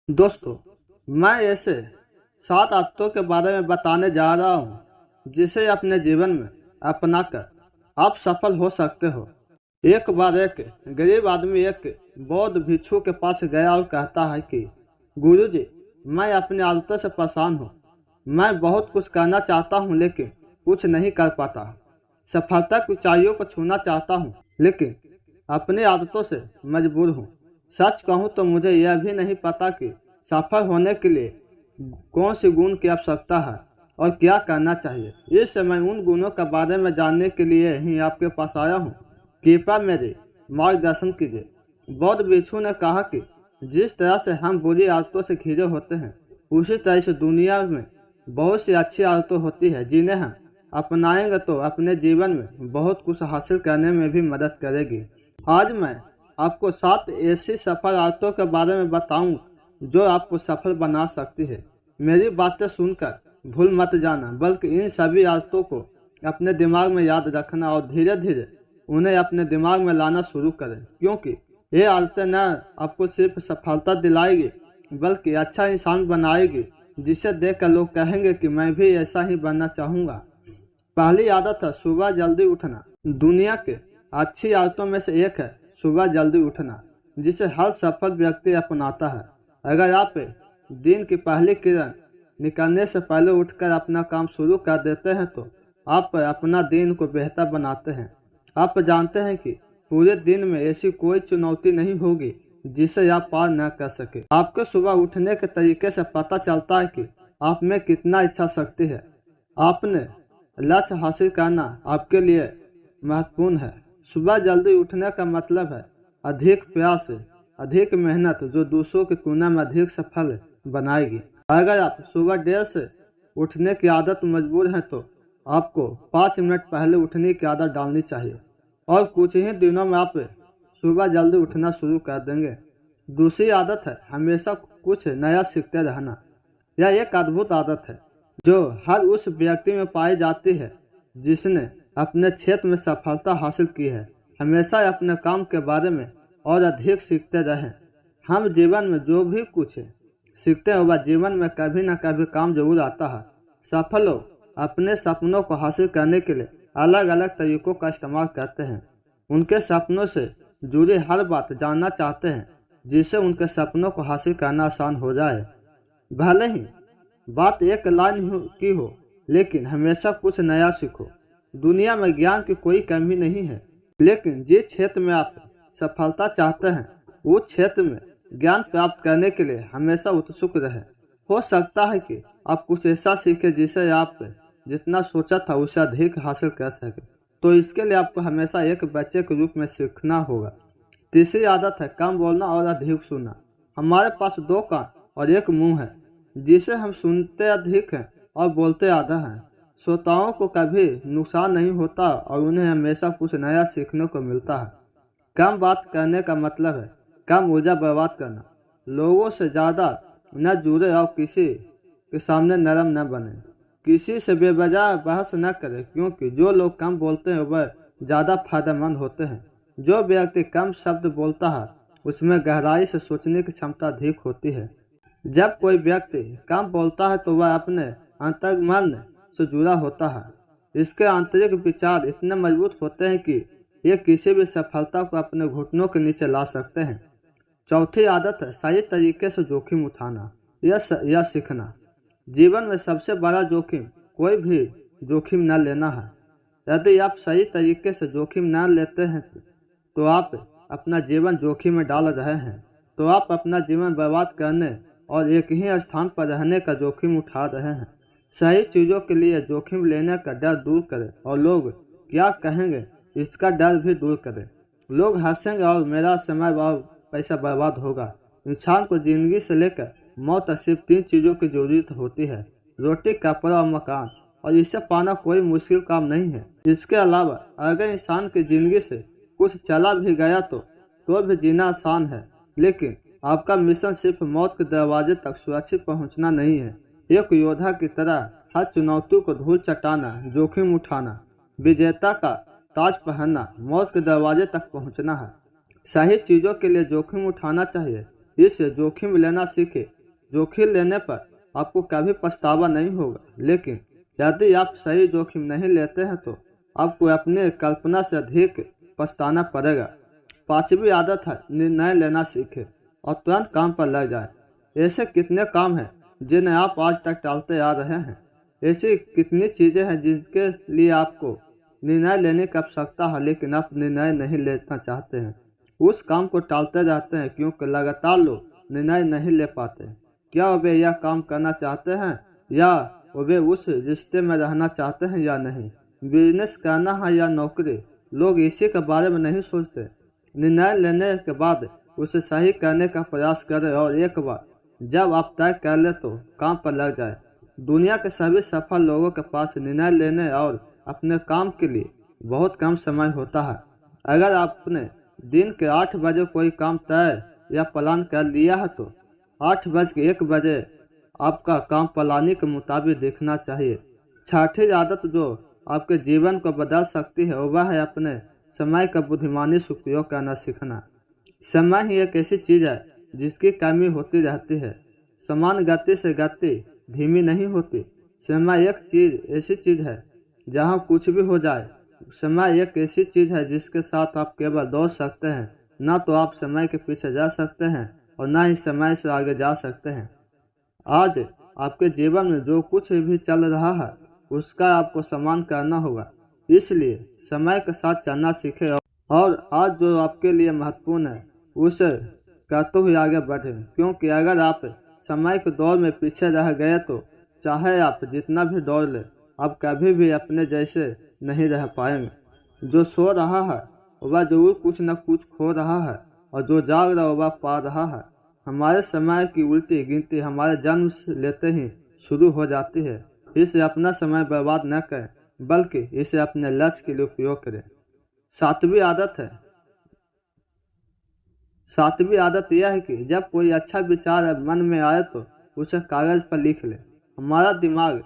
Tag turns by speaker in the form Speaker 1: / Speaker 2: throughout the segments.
Speaker 1: दोस्तों, मैं ऐसे 7 आदतों के बारे में बताने जा रहा हूँ जिसे अपने जीवन में अपनाकर आप सफल हो सकते हो। एक बार एक गरीब आदमी एक बौद्ध भिक्षु के पास गया और कहता है कि गुरुजी, मैं अपनी आदतों से परेशान हूँ। मैं बहुत कुछ करना चाहता हूँ लेकिन कुछ नहीं कर पाता। सफलता की ऊंचाइयों को छूना चाहता हूँ लेकिन अपनी आदतों से मजबूर हूँ। सच कहूँ तो मुझे यह भी नहीं पता कि सफल होने के लिए कौन सी गुण की आवश्यकता है और क्या करना चाहिए। इससे मैं उन गुणों के बारे में जानने के लिए ही आपके पास आया हूँ। कृपया मेरे मार्गदर्शन कीजिए। बौद्ध भिक्षु ने कहा कि जिस तरह से हम बुरी आदतों से घिरे होते हैं, उसी तरह से दुनिया में बहुत सी अच्छी आदतें होती है जिन्हें हम अपनाएंगे तो अपने जीवन में बहुत कुछ हासिल करने में भी मदद करेगी। आज मैं आपको 7 ऐसी सफल आदतों के बारे में बताऊं जो आपको सफल बना सकती है। मेरी बातें सुनकर भूल मत जाना, बल्कि इन सभी आदतों को अपने दिमाग में याद रखना और धीरे धीरे उन्हें अपने दिमाग में लाना शुरू करें, क्योंकि ये आदतें न आपको सिर्फ सफलता दिलाएगी बल्कि अच्छा इंसान बनाएगी जिसे देखकर लोग कहेंगे कि मैं भी ऐसा ही बनना चाहूँगा। पहली आदत है सुबह जल्दी उठना। दुनिया के अच्छी आदतों में से एक है सुबह जल्दी उठना, जिसे हर सफल व्यक्ति अपनाता है। अगर आप दिन की पहली किरण निकलने से पहले उठकर अपना काम शुरू कर देते हैं तो आप अपना दिन को बेहतर बनाते हैं। आप जानते हैं कि पूरे दिन में ऐसी कोई चुनौती नहीं होगी जिसे आप पार न कर सके। आपके सुबह उठने के तरीके से पता चलता है कि आप में कितना इच्छा शक्ति है। आपने लक्ष्य हासिल करना आपके लिए महत्वपूर्ण है। सुबह जल्दी उठने का मतलब है अधिक प्रयास, अधिक मेहनत जो दूसरों की तुलना में अधिक सफल बनाएगी। अगर आप सुबह देर से उठने की आदत मजबूर हैं तो आपको 5 मिनट पहले उठने की आदत डालनी चाहिए और कुछ ही दिनों में आप सुबह जल्दी उठना शुरू कर देंगे। दूसरी आदत है हमेशा कुछ नया सीखते रहना। यह एक अद्भुत आदत है जो हर उस व्यक्ति में पाई जाती है जिसने अपने क्षेत्र में सफलता हासिल की है। हमेशा अपने काम के बारे में और अधिक सीखते रहें। हम जीवन में जो भी कुछ सीखते हैं वह जीवन में कभी न कभी काम जरूर आता है। सफल लोग अपने सपनों को हासिल करने के लिए अलग अलग तरीकों का इस्तेमाल करते हैं। उनके सपनों से जुड़ी हर बात जानना चाहते हैं जिससे उनके सपनों को हासिल करना आसान हो जाए। भले ही बात एक लाइन की हो, लेकिन हमेशा कुछ नया सीखो। दुनिया में ज्ञान की कोई कमी नहीं है, लेकिन जिस क्षेत्र में आप सफलता चाहते हैं उस क्षेत्र में ज्ञान प्राप्त करने के लिए हमेशा उत्सुक रहें। हो सकता है कि आप कुछ ऐसा सीखें जिसे आप जितना सोचा था उससे अधिक हासिल कर सके, तो इसके लिए आपको हमेशा एक बच्चे के रूप में सीखना होगा। तीसरी आदत है कम बोलना और अधिक सुनना। हमारे पास 2 कान और एक मुंह है जिसे हम सुनते अधिक हैं और बोलते आधा हैं। श्रोताओं को कभी नुकसान नहीं होता और उन्हें हमेशा कुछ नया सीखने को मिलता है। कम बात करने का मतलब है कम ऊर्जा बर्बाद करना। लोगों से ज़्यादा न जुड़े और किसी के सामने नरम न बने। किसी से बेवजह बहस न करें, क्योंकि जो लोग कम बोलते हैं वह ज़्यादा फायदेमंद होते हैं। जो व्यक्ति कम शब्द बोलता है उसमें गहराई से सोचने की क्षमता अधिक होती है। जब कोई व्यक्ति कम बोलता है तो वह अपने अंतर्मन से जुड़ा होता है। इसके आंतरिक विचार इतने मजबूत होते हैं कि ये किसी भी सफलता को अपने घुटनों के नीचे ला सकते हैं। चौथी आदत है सही तरीके से जोखिम उठाना या सीखना। जीवन में सबसे बड़ा जोखिम कोई भी जोखिम न लेना है। यदि आप सही तरीके से जोखिम न लेते हैं तो आप अपना जीवन जोखिम में डाल रहे हैं। तो आप अपना जीवन बर्बाद करने और एक ही स्थान पर रहने का जोखिम उठा रहे हैं। सही चीज़ों के लिए जोखिम लेने का डर दूर करें और लोग क्या कहेंगे इसका डर भी दूर करें। लोग हंसेंगे और मेरा समय और पैसा बर्बाद होगा। इंसान को जिंदगी से लेकर मौत तक सिर्फ 3 चीज़ों की जरूरत होती है, रोटी, कपड़ा और मकान, और इसे पाना कोई मुश्किल काम नहीं है। इसके अलावा अगर इंसान की जिंदगी से कुछ चला भी गया तो भी जीना आसान है, लेकिन आपका मिशन सिर्फ मौत के दरवाजे तक सुरक्षित पहुंचना नहीं है। एक योद्धा की तरह हर चुनौती को धूल चटाना, जोखिम उठाना, विजेता का ताज पहनना, मौत के दरवाजे तक पहुंचना है। सही चीज़ों के लिए जोखिम उठाना चाहिए। इससे जोखिम लेना सीखे जोखिम लेने पर आपको कभी पछतावा नहीं होगा, लेकिन यदि आप सही जोखिम नहीं लेते हैं तो आपको अपने कल्पना से अधिक पछताना पड़ेगा। पांचवी आदत है निर्णय लेना सीखें और तुरंत काम पर लग जाएं। ऐसे कितने काम हैं जिन्हें आप आज तक टालते आ रहे हैं। ऐसी कितनी चीज़ें हैं जिनके लिए आपको निर्णय लेने की आवश्यकता है, लेकिन आप निर्णय नहीं लेना चाहते हैं। उस काम को टालते रहते हैं क्योंकि लगातार लोग निर्णय नहीं ले पाते। क्या वे यह काम करना चाहते हैं या वे उस रिश्ते में रहना चाहते हैं या नहीं, बिजनेस करना है या नौकरी, लोग इसी के बारे में नहीं सोचते। निर्णय लेने के बाद उसे सही करने का प्रयास करें और एक बार जब आप तय कर ले तो काम पर लग जाए। दुनिया के सभी सफल लोगों के पास निर्णय लेने और अपने काम के लिए बहुत कम समय होता है। अगर आपने दिन के 8 बजे कोई काम तय या प्लान कर लिया है तो 8:01 आपका काम प्लानिंग के मुताबिक दिखना चाहिए। छठी आदत जो आपके जीवन को बदल सकती है वह है अपने समय का बुद्धिमानी से उपयोग करना सीखना। समय ही एक ऐसी चीज़ है जिसकी कमी होती रहती है। समान गति से गति धीमी नहीं होती। समय एक ऐसी चीज़ है जहाँ कुछ भी हो जाए। समय एक ऐसी चीज़ है जिसके साथ आप केवल दौड़ सकते हैं, ना तो आप समय के पीछे जा सकते हैं और ना ही समय से आगे जा सकते हैं। आज आपके जीवन में जो कुछ भी चल रहा है उसका आपको सम्मान करना होगा, इसलिए समय के साथ चलना सीखें और आज जो आपके लिए महत्वपूर्ण है उसे करते हुए आगे बढ़ें, क्योंकि अगर आप समय के दौर में पीछे रह गए तो चाहे आप जितना भी दौड़ लें आप कभी भी अपने जैसे नहीं रह पाएंगे। जो सो रहा है वह जरूर कुछ न कुछ खो रहा है और जो जाग रहा है वह पा रहा है। हमारे समय की उल्टी गिनती हमारे जन्म से लेते ही शुरू हो जाती है। इसे अपना समय बर्बाद न करें बल्कि इसे अपने लक्ष्य के लिए उपयोग करें। सातवीं आदत यह है कि जब कोई अच्छा विचार मन में आए तो उसे कागज पर लिख ले। हमारा दिमाग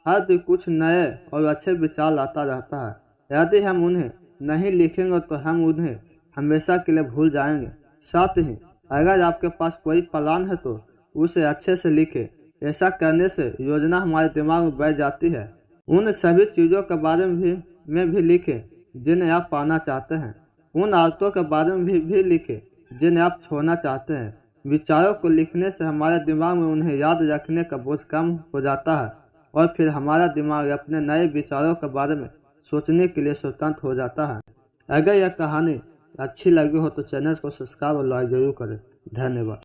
Speaker 1: हर दिन कुछ नए और अच्छे विचार लाता रहता है। यदि हम उन्हें नहीं लिखेंगे तो हम उन्हें हमेशा के लिए भूल जाएंगे। साथ ही अगर आपके पास कोई प्लान है तो उसे अच्छे से लिखें। ऐसा करने से योजना हमारे दिमाग में बैठ जाती है। उन सभी चीज़ों के बारे में भी लिखें जिन्हें आप पाना चाहते हैं। उन आदतों के बारे में भी लिखें जिन्हें आप छोड़ना चाहते हैं। विचारों को लिखने से हमारे दिमाग में उन्हें याद रखने का बोझ कम हो जाता है और फिर हमारा दिमाग अपने नए विचारों के बारे में सोचने के लिए स्वतंत्र हो जाता है। अगर यह कहानी अच्छी लगी हो तो चैनल को सब्सक्राइब और लाइक जरूर करें। धन्यवाद।